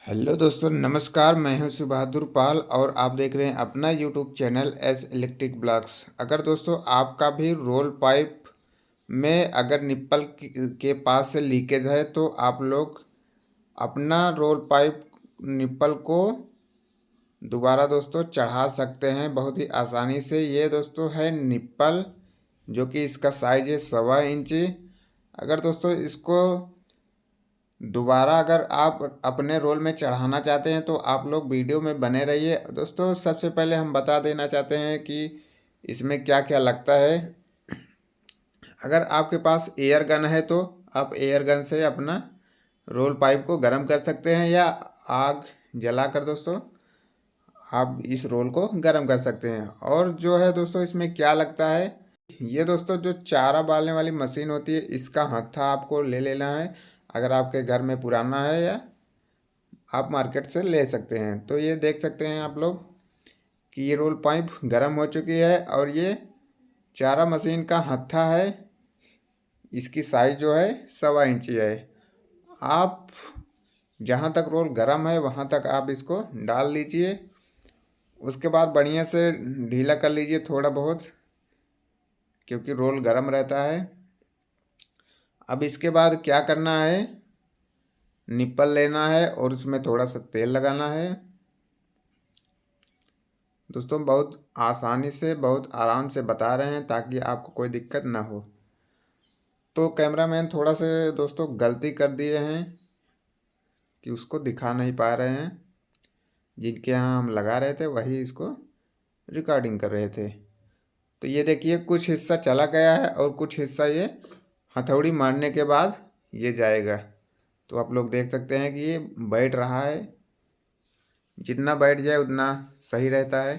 Hello दोस्तों, नमस्कार। मैं हूं शिव बहादुर पाल और आप देख रहे हैं अपना YouTube channel S electric blogs. अगर दोस्तों आपका भी रोल पाइप में अगर निप्पल के पास से लीकेज है तो आप लोग अपना रोल पाइप निप्पल को दोबारा दोस्तों चढ़ा सकते हैं बहुत ही आसानी से। ये दोस्तों है निप्पल, जो कि इसका साइज है 1.25 इंची। अगर दोस्तों इसको दोबारा अगर आप अपने रोल में चढ़ाना चाहते हैं तो आप लोग वीडियो में बने रहिए। दोस्तों सबसे पहले हम बता देना चाहते हैं कि इसमें क्या क्या लगता है। अगर आपके पास एयर गन है तो आप एयर गन से अपना रोल पाइप को गर्म कर सकते हैं, या आग जलाकर दोस्तों आप इस रोल को गर्म कर सकते हैं। और जो है दोस्तों इसमें क्या लगता है, ये दोस्तों जो चारा बालने वाली मशीन होती है, इसका हत्था आपको ले लेना है। अगर आपके घर में पुराना है या आप मार्केट से ले सकते हैं। तो ये देख सकते हैं आप लोग कि ये रोल पाइप गर्म हो चुकी है और ये चारा मशीन का हत्था है, इसकी साइज जो है 1.25 इंची है। आप जहाँ तक रोल गर्म है वहाँ तक आप इसको डाल लीजिए। उसके बाद बढ़िया से ढीला कर लीजिए थोड़ा बहुत, क्योंकि रोल गर्म रहता है। अब इसके बाद क्या करना है, निप्पल लेना है और उसमें थोड़ा सा तेल लगाना है। दोस्तों बहुत आसानी से बहुत आराम से बता रहे हैं ताकि आपको कोई दिक्कत ना हो। तो कैमरामैन थोड़ा से दोस्तों गलती कर दिए हैं कि उसको दिखा नहीं पा रहे हैं। जिनके यहाँ हम लगा रहे थे वही इसको रिकॉर्डिंग कर रहे थे। तो ये देखिए कुछ हिस्सा चला गया है और कुछ हिस्सा ये हथौड़ी मारने के बाद ये जाएगा। तो आप लोग देख सकते हैं कि ये बैठ रहा है। जितना बैठ जाए उतना सही रहता है।